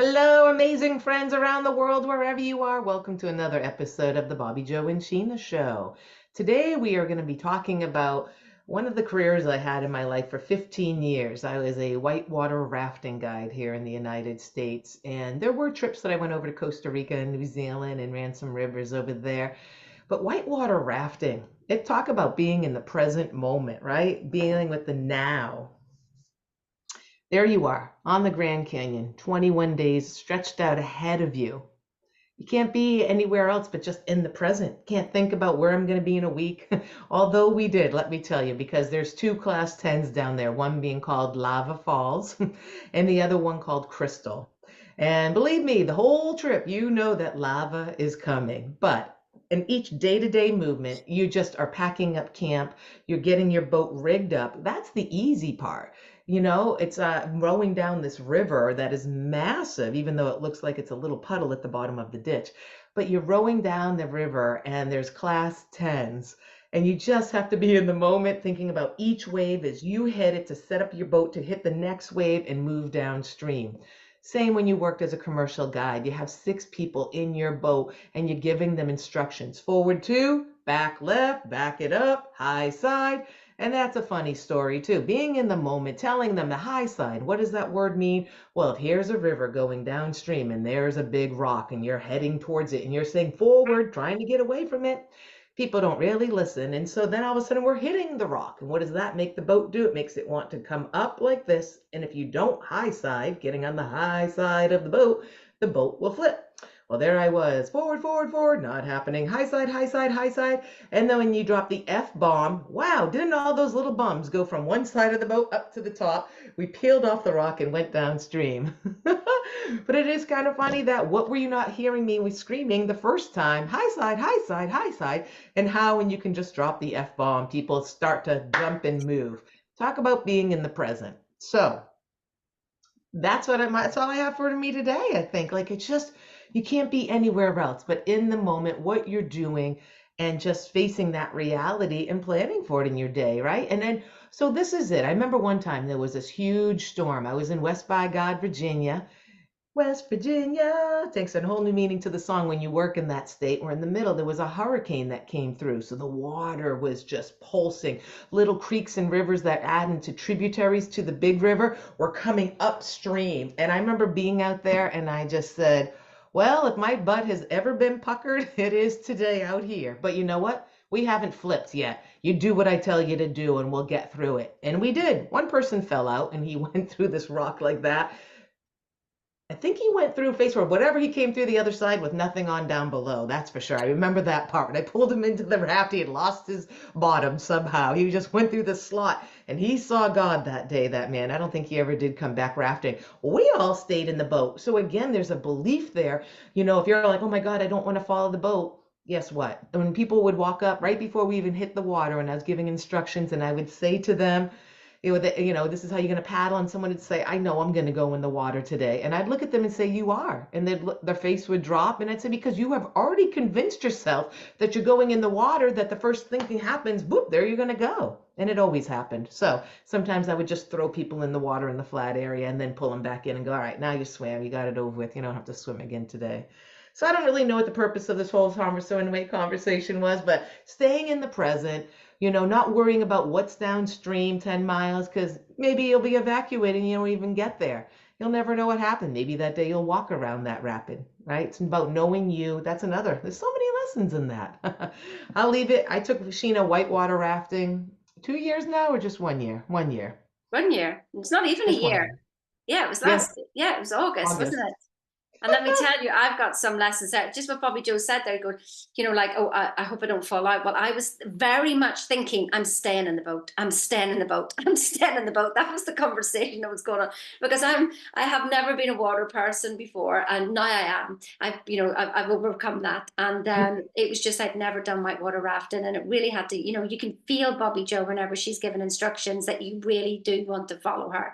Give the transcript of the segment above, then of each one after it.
Hello, amazing friends around the world, wherever you are. Welcome to another episode of the Bobbi Jo and Sheena show. Today, we are going to be talking about one of the careers I had in my life for 15 years. I was a whitewater rafting guide here in the United States, and there were trips that I went over to Costa Rica and New Zealand and ran some rivers over there. But whitewater rafting, it talk about being in the present moment, right? Being with the now. There you are on the Grand Canyon, 21 days stretched out ahead of you. You can't be anywhere else but just in the present. Can't think about where I'm going to be in a week. Although we did, let me tell you, because there's two class 10s down there, one being called Lava Falls and the other one called Crystal. And believe me, the whole trip, you know that lava is coming. But in each day-to-day movement, you just are packing up camp, you're getting your boat rigged up. That's the easy part. It's rowing down this river that is massive, even though it looks like it's a little puddle at the bottom of the ditch. But you're rowing down the river and there's class 10s. And you just have to be in the moment thinking about each wave as you hit it to set up your boat to hit the next wave and move downstream. Same when you worked as a commercial guide. You have six people in your boat and you're giving them instructions. Forward two, back left, back it up, high side. And that's a funny story too. Being in the moment, telling them the high side. What does that word mean? Well, if here's a river going downstream and there's a big rock and you're heading towards it and you're saying forward, trying to get away from it, people don't really listen. And so then all of a sudden we're hitting the rock. And what does that make the boat do? It makes it want to come up like this. And if you don't high side, getting on the high side of the boat will flip. Well, there I was, forward, forward, forward, not happening. High side, high side, high side. And then when you drop the F bomb, wow, didn't all those little bums go from one side of the boat up to the top? We peeled off the rock and went downstream. But it is kind of funny that what were you not hearing me with screaming the first time? High side, high side, high side. And how when you can just drop the F bomb, people start to jump and move. Talk about being in the present. So that's all I have for me today, I think. Like it's just you can't be anywhere else but in the moment, what you're doing, and just facing that reality and planning for it in your day, right? And then so this is it. I remember one time there was this huge storm. I was in West by God, Virginia. West Virginia takes a whole new meaning to the song when you work in that state. We're in the middle. There was a hurricane that came through, so the water was just pulsing. Little creeks and rivers that add into tributaries to the big river were coming upstream. And I remember being out there and I just said, well, if my butt has ever been puckered, it is today out here. But you know what? We haven't flipped yet. You do what I tell you to do and we'll get through it. And we did. One person fell out and he went through this rock like that. I think he went through face or whatever he came through the other side with nothing on down below. That's for sure. I remember that part. When I pulled him into the raft, he had lost his bottom somehow. He just went through the slot and he saw God that day, that man. I don't think he ever did come back rafting. We all stayed in the boat. So again, there's a belief there. If you're like, oh my God, I don't want to follow the boat. Guess what? When people would walk up right before we even hit the water and I was giving instructions and I would say to them, this is how you're going to paddle. And someone would say, I know I'm going to go in the water today. And I'd look at them and say, you are. And their face would drop. And I'd say, because you have already convinced yourself that you're going in the water, that the first thing happens, boop, there you're going to go. And it always happened. So sometimes I would just throw people in the water in the flat area and then pull them back in and go, all right, now you swam. You got it over with. You don't have to swim again today. So I don't really know what the purpose of this whole conversation was, but staying in the present, not worrying about what's downstream 10 miles, because maybe you'll be evacuated and you don't even get there. You'll never know what happened. Maybe that day you'll walk around that rapid, right? It's about knowing you. That's there's so many lessons in that. I'll leave it. I took Sheena whitewater rafting 2 years now or just 1 year? 1 year. 1 year. It's not even a Just one year. year. Yeah, it was Yeah, yeah, it was August, wasn't August. it? And let me tell you, I've got some lessons there. Just what Bobbi Jo said there, going, like, oh, I hope I don't fall out. Well, I was very much thinking, I'm staying in the boat. I'm staying in the boat. I'm staying in the boat. That was the conversation that was going on because I have never been a water person before, and now I am. I've overcome that, and it was just I'd never done whitewater rafting, and it really had to, you can feel Bobbi Jo whenever she's given instructions that you really do want to follow her.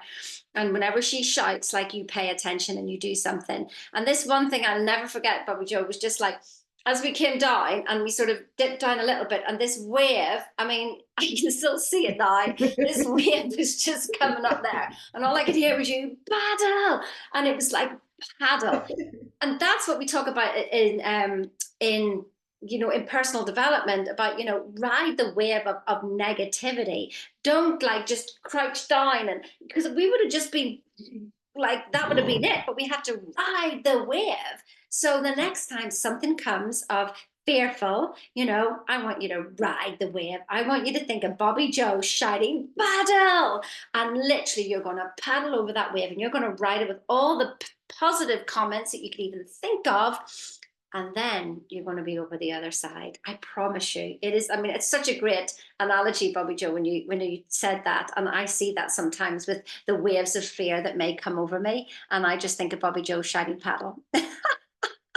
And whenever she shouts, like you pay attention and you do something. And this one thing I'll never forget, Bobbi Jo, was just like, as we came down and we sort of dipped down a little bit, and this wave, I mean, I can still see it now. This wave was just coming up there. And all I could hear was you paddle. And it was like paddle. And that's what we talk about in in personal development, about ride the wave of negativity. Don't like just crouch down, and because we would have just been like, that would have been it, but we have to ride the wave. So the next time something comes of fearful, I want you to ride the wave. I want you to think of Bobbi Jo shouting paddle, and literally you're going to paddle over that wave, and you're going to ride it with all the positive comments that you can even think of, and then you're going to be over the other side. I promise you. It is, I mean, it's such a great analogy, Bobbi Jo, when you said that. And I see that sometimes with the waves of fear that may come over me, and I just think of Bobbi Jo shouting paddle.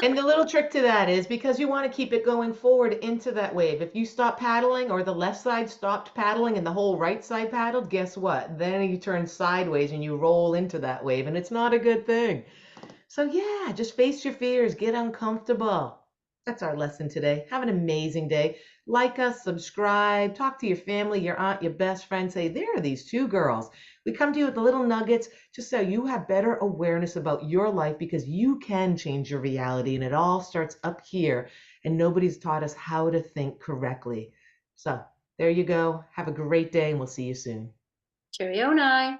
And the little trick to that is because you want to keep it going forward into that wave. If you stop paddling, or the left side stopped paddling and the whole right side paddled, guess what? Then you turn sideways and you roll into that wave, and it's not a good thing. So, yeah, just face your fears, get uncomfortable. That's our lesson today. Have an amazing day. Like us, subscribe, talk to your family, your aunt, your best friend. Say, there are these two girls. We come to you with the little nuggets just so you have better awareness about your life, because you can change your reality, and it all starts up here. And nobody's taught us how to think correctly. So, there you go. Have a great day, and we'll see you soon. Cheerio now.